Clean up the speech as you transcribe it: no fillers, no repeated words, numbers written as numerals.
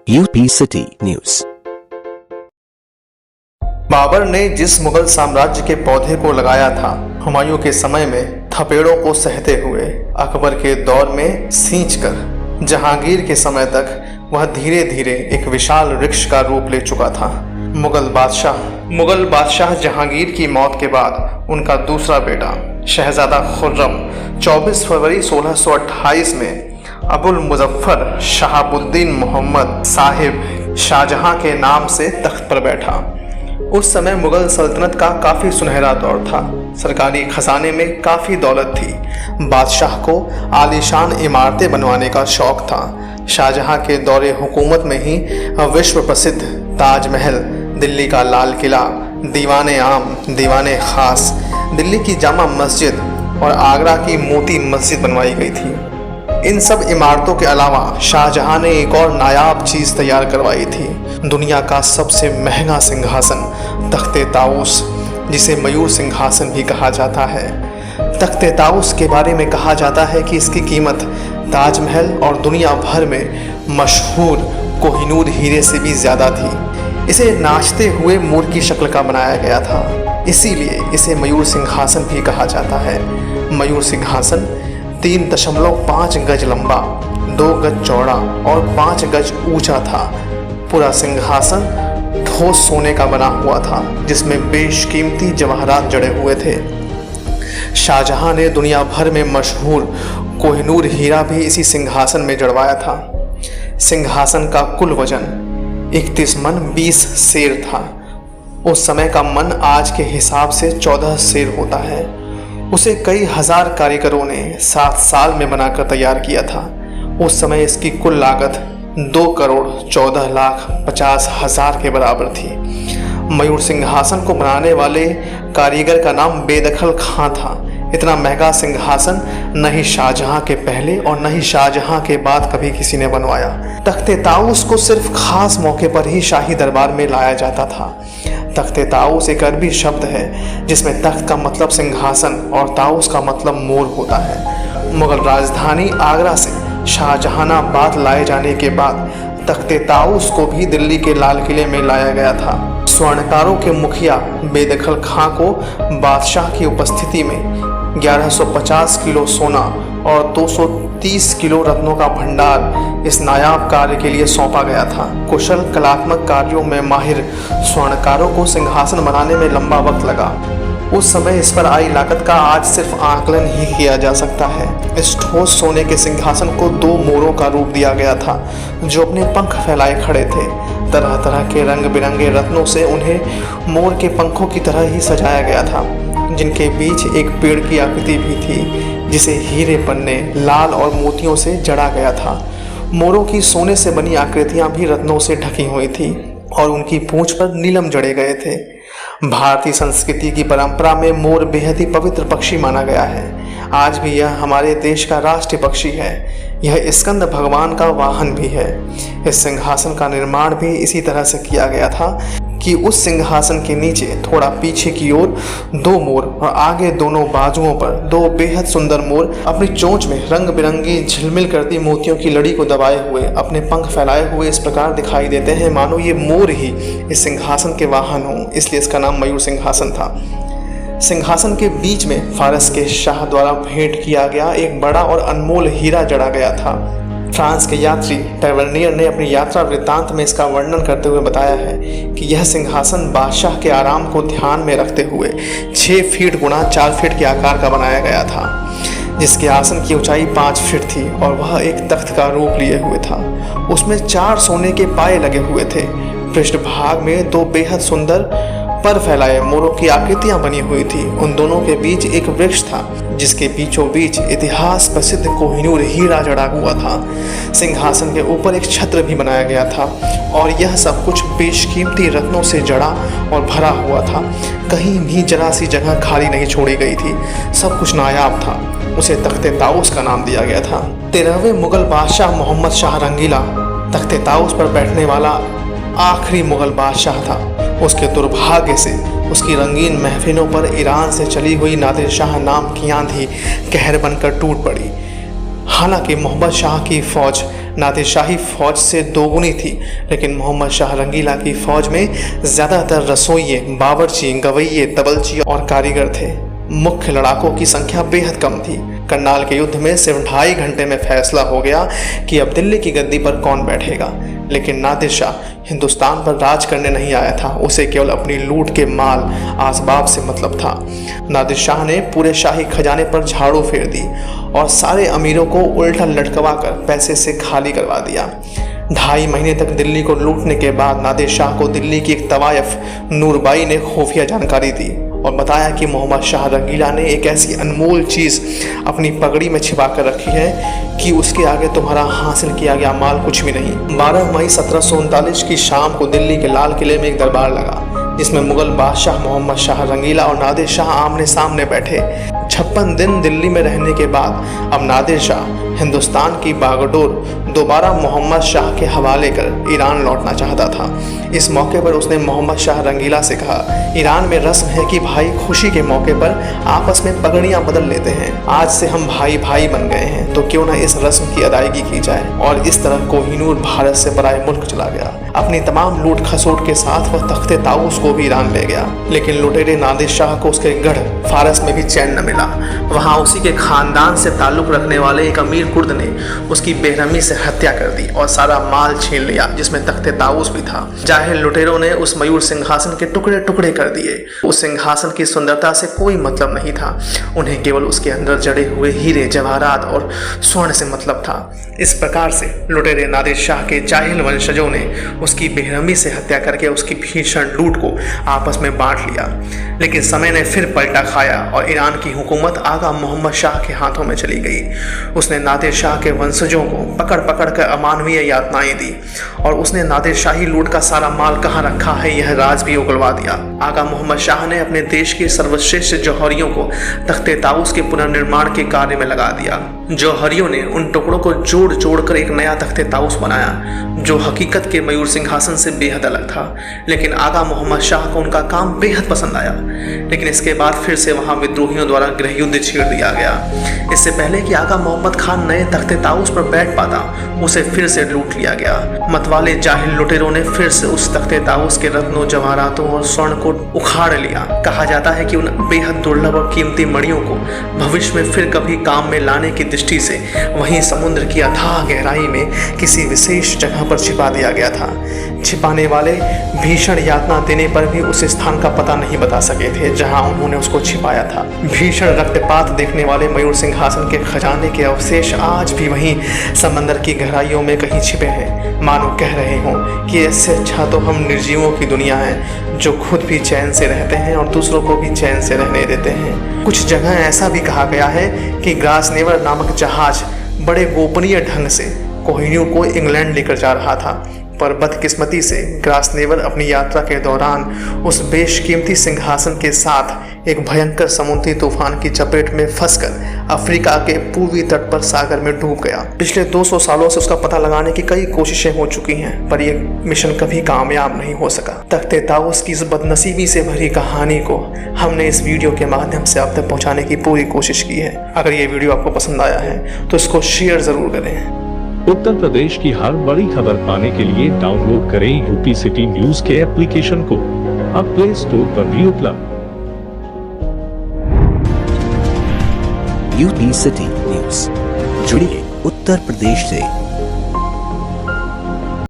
UP City News। Babar ने जिस मुगल साम्राज्य के पौधे को लगाया था, हुमायूं के समय में थपेड़ों को सहते हुए, अकबर के दौर में सींचकर, जहांगीर के समय तक वह धीरे धीरे एक विशाल वृक्ष का रूप ले चुका था। मुगल बादशाह जहांगीर की मौत के बाद उनका दूसरा बेटा शहजादा खुर्रम 24 फरवरी 1628 में अबुल मुजफ्फर शहाबुद्दीन मोहम्मद साहिब शाहजहां के नाम से तख्त पर बैठा। उस समय मुगल सल्तनत का काफ़ी सुनहरा दौर था। सरकारी खजाने में काफ़ी दौलत थी। बादशाह को आलीशान इमारतें बनवाने का शौक था। शाहजहां के दौरे हुकूमत में ही विश्व प्रसिद्ध ताजमहल, दिल्ली का लाल किला, दीवाने आम, दीवाने खास, दिल्ली की जामा मस्जिद और आगरा की मोती मस्जिद बनवाई गई थी। इन सब इमारतों के अलावा शाहजहां ने एक और नायाब चीज़ तैयार करवाई थी, दुनिया का सबसे महंगा सिंहासन तख्ते ताऊस, जिसे मयूर सिंहासन भी कहा जाता है। तख्ते ताऊस के बारे में कहा जाता है कि इसकी कीमत ताजमहल और दुनिया भर में मशहूर कोहिनूर हीरे से भी ज़्यादा थी। इसे नाचते हुए मोर की शक्ल का बनाया गया था, इसीलिए इसे मयूर सिंहासन भी कहा जाता है। मयूर सिंहासन 3.5 गज लंबा, 2 गज चौड़ा और 5 गज ऊंचा था। पूरा सिंहासन ठोस सोने का बना हुआ था, जिसमें बेशकीमती जवाहरात जड़े हुए थे। शाहजहां ने दुनिया भर में मशहूर कोहिनूर हीरा भी इसी सिंहासन में जड़वाया था। सिंहासन का कुल वजन 31 मन 20 सेर था। उस समय का मन आज के हिसाब से 14 सेर होता है। उसे कई हजार कारीगरों ने 7 साल में बनाकर तैयार किया था। उस समय इसकी कुल लागत 2,14,50,000 के बराबर थी। मयूर सिंहासन को बनाने वाले कारीगर का नाम बेदखल खां था। इतना महंगा सिंहासन न ही शाहजहां के पहले और न ही शाहजहां के बाद कभी किसी ने बनवाया। तख्ते ताऊस को सिर्फ खास मौके पर ही शाही दरबार में लाया जाता था। तख्ते ताऊस एक अरबी शब्द है, जिसमें तख्त का मतलब सिंहासन और ताऊस का मतलब मोर होता है। मुगल राजधानी आगरा से शाहजहानाबाद लाए जाने के बाद तख्ते ताऊस को भी दिल्ली के लाल किले में लाया गया था। स्वर्णकारों के मुखिया बेदखल खां को बादशाह की उपस्थिति में 1150 किलो सोना और 230 किलो रत्नों का भंडार इस नायाब कार्य के लिए सौंपा गया था। कुशल कलात्मक कार्यों में माहिर स्वर्णकारों को सिंहासन बनाने में लंबा वक्त लगा। उस समय इस पर आई लागत का आज सिर्फ आकलन ही किया जा सकता है। इस ठोस सोने के सिंहासन को 2 मोरों का रूप दिया गया था, जो अपने पंख फैलाए खड़े थे। तरह तरह के रंग बिरंगे रत्नों से उन्हें मोर के पंखों की तरह ही सजाया गया था, जिनके बीच एक पेड़ की आकृति भी थी, जिसे हीरे पन्ने, लाल और मोतियों से जड़ा गया था। मोरों की सोने से बनी आकृतियां भी रत्नों से ढकी हुई थी और उनकी पूंछ पर नीलम जड़े गए थे। भारतीय संस्कृति की परंपरा में मोर बेहद ही पवित्र पक्षी माना गया है। आज भी यह हमारे देश का राष्ट्रीय पक्षी है। यह स्कंद भगवान का वाहन भी है। इस सिंहासन का निर्माण भी इसी तरह से किया गया था कि उस सिंहासन के नीचे थोड़ा पीछे की ओर 2 मोर और आगे दोनों बाजुओं पर 2 बेहद सुंदर मोर अपनी चोंच में रंग बिरंगी झिलमिल करती मोतियों की लड़ी को दबाए हुए, अपने पंख फैलाए हुए इस प्रकार दिखाई देते हैं मानो ये मोर ही इस सिंहासन के वाहन हों, इसलिए इसका नाम मयूर सिंहासन था। सिंहासन के बीच में फारस के शाह द्वारा भेंट किया गया एक बड़ा और अनमोल हीरा जड़ा गया था। फ्रांस के यात्री टैवर्नियर ने अपनी यात्रा वृत्तांत में इसका वर्णन करते हुए बताया है कि यह सिंहासन बादशाह के आराम को ध्यान में रखते हुए 6 फीट गुणा 4 फीट के आकार का बनाया गया था, जिसके आसन की ऊंचाई 5 फीट थी और वह एक तख्त का रूप लिए हुए था। उसमें 4 सोने के पाए लगे हुए थे। पृष्ठभाग में 2 बेहद सुंदर पर फैलाए मोरों की आकृतियां बनी हुई थी। उन दोनों के बीच एक वृक्ष था, जिसके बीचों बीच इतिहास प्रसिद्ध कोहिनूर हीरा जड़ा हुआ था। सिंहासन के ऊपर एक छत्र भी बनाया गया था और यह सब कुछ बेशकीमती रत्नों से जड़ा और भरा हुआ था। कहीं भी जरा सी जगह खाली नहीं छोड़ी गई थी। सब कुछ नायाब था। उसे तख्ते ताऊस का नाम दिया गया था। 13वें मुगल बादशाह मोहम्मद शाह रंगीला तख्ते ताऊस पर बैठने वाला आखिरी मुगल बादशाह था। उसके दुर्भाग्य से उसकी रंगीन महफिलों पर ईरान से चली हुई नादिर शाह नाम की आंधी कहर बनकर टूट पड़ी। हालांकि मोहम्मद शाह की फौज नादिरशाही फौज से दोगुनी थी, लेकिन मोहम्मद शाह रंगीला की फौज में ज़्यादातर रसोइये, बावर्ची, गवैये, तबलची और कारीगर थे। मुख्य लड़ाकों की संख्या बेहद कम थी। करनाल के युद्ध में सिर्फ 2.5 घंटे में फैसला हो गया कि अब दिल्ली की गद्दी पर कौन बैठेगा। लेकिन नादिर शाह हिंदुस्तान पर राज करने नहीं आया था, उसे केवल अपनी लूट के माल आसबाब से मतलब था। नादिर शाह ने पूरे शाही खजाने पर झाड़ू फेर दी और सारे अमीरों को उल्टा लटकवा कर पैसे से खाली करवा दिया। 2.5 महीने तक दिल्ली को लूटने के बाद नादिर शाह को दिल्ली की एक तवायफ नूरबाई ने खुफिया जानकारी दी और बताया कि मोहम्मद शाह रंगीला ने एक ऐसी अनमोल चीज़ अपनी पगड़ी में छिपा कर रखी है कि उसके आगे तुम्हारा हासिल किया गया माल कुछ भी नहीं। 12 मई 1739 की शाम को दिल्ली के लाल किले में एक दरबार लगा, जिसमें मुगल बादशाह मोहम्मद शाह रंगीला और नादिर शाह आमने सामने बैठे। 56 दिन दिल्ली में रहने के बाद अब नादिर शाह हिंदुस्तान की बागडोर दोबारा मोहम्मद शाह के हवाले कर ईरान लौटना चाहता था। इस मौके पर उसने मोहम्मद शाह रंगीला से कहा, ईरान में रस्म है कि भाई खुशी के मौके पर आपस में पगड़ियां बदल लेते हैं। आज से हम भाई भाई बन गए हैं, तो क्यों ना इस रस्म की अदायगी की जाए। और इस तरह कोहिनूर भारत से पराए मुल्क चला गया। अपनी तमाम लूट खसोट के साथ वह तख्ते ताऊस को भी ईरान ले गया। लेकिन लुटेरे नादिर शाह को उसके गढ़ फारस में भी चैन न मिला। वहाँ उसी के खानदान से ताल्लुक रखने वाले एक अमीर कुर्द ने उसकी बेरहमी से हत्या कर दी और सारा माल छीन लिया, जिसमें तख्ते ताऊस भी था। जाहिल लुटेरों ने उस मयूर सिंहासन के टुकड़े टुकड़े कर दिए। उस सिंहासन की सुंदरता से कोई मतलब नहीं था, उन्हें केवल उसके अंदर जड़े हुए हीरे, जवाहरात और स्वर्ण से मतलब था। इस प्रकार से लुटेरे नादिर शाह के जाहिल वंशजों ने उसकी बेरहमी से हत्या करके उसकी भीषण लूट को आपस में बांट लिया। लेकिन समय ने फिर पलटा खाया और ईरान की हुकूमत आगा मोहम्मद शाह के हाथों में चली गई। उसने नादिर शाह के वंशजों को पकड़ पकड़ कर अमानवीय यातनाएं दी और उसने नादिर शाही लूट का सारा माल कहाँ रखा है यह राज भी उगलवा दिया। आगा मोहम्मद शाह ने अपने देश के सर्वश्रेष्ठ जौहरियों को तख्ते ताऊस के पुनर्निर्माण के कार्य में लगा दिया। जौहरियों ने उन टुकड़ों को जोड़ जोड़ कर एक नया तख्ते ताऊस बनाया, जो हकीकत के मयूर सिंहासन से बेहद अलग था। लेकिन आगा मोहम्मद शाह को उनका काम बेहद पसंद आया। लेकिन इसके बाद फिर से वहां विद्रोहियों द्वारा गृह युद्ध छेड़ दिया गया। इससे पहले कि आगा मोहम्मद खान नए तख्ते ताऊस पर बैठ पाता, उसे फिर से लूट लिया गया। मतवाले जाहिल लुटेरों ने फिर से उस तख्ते ताऊस के रत्नों, जवाहरातों और स्वर्ण को उखाड़ लिया। कहा जाता है कि उन बेहद दुर्लभ और कीमती मणियों को भविष्य में फिर कभी काम में लाने की दृष्टि से वहीं समुद्र की अथाह गहराई में किसी विशेष जगह पर छिपा दिया गया था। छिपाने वाले भीषण यातना देने पर भी उस स्थान का पता नहीं बता सके थे जहां उन्होंने उसको छिपाया था। भीषण रक्तपात देखने वाले मयूर सिंहासन के खजाने के अवशेष आज भी वहीं समंदर की गहराइयों में कहीं छिपे हैं। मानो कह रहे हों कि इससे अच्छा तो हम निर्जीवों की दुनिया है, जो खुद भी चैन से रहते हैं और दूसरों को भी चैन से रहने देते हैं। कुछ जगह ऐसा भी कहा गया है कि ग्रासनेवर नामक जहाज बड़े गोपनीय ढंग से कोहिनूर को इंग्लैंड लेकर जा रहा था, पर बदकिस्मती से ग्रासनेवर अपनी यात्रा के दौरान उस बेशकीमती सिंहासन के साथ एक भयंकर समुद्री तूफान की चपेट में फंसकर अफ्रीका के पूर्वी तट पर सागर में डूब गया। पिछले 200 सालों से उसका पता लगाने की कई कोशिशें हो चुकी हैं, पर यह मिशन कभी कामयाब नहीं हो सका। तख्ते ताऊस की इस बदनसीबी से भरी कहानी को हमने इस वीडियो के माध्यम से आप तक पहुँचाने की पूरी कोशिश की है। अगर ये वीडियो आपको पसंद आया है तो इसको शेयर ज़रूर करें। उत्तर प्रदेश की हर बड़ी खबर पाने के लिए डाउनलोड करें यूपी सिटी न्यूज के एप्लीकेशन को। अब प्ले स्टोर पर भी उपलब्ध। यूपी सिटी न्यूज, जुड़िए उत्तर प्रदेश से।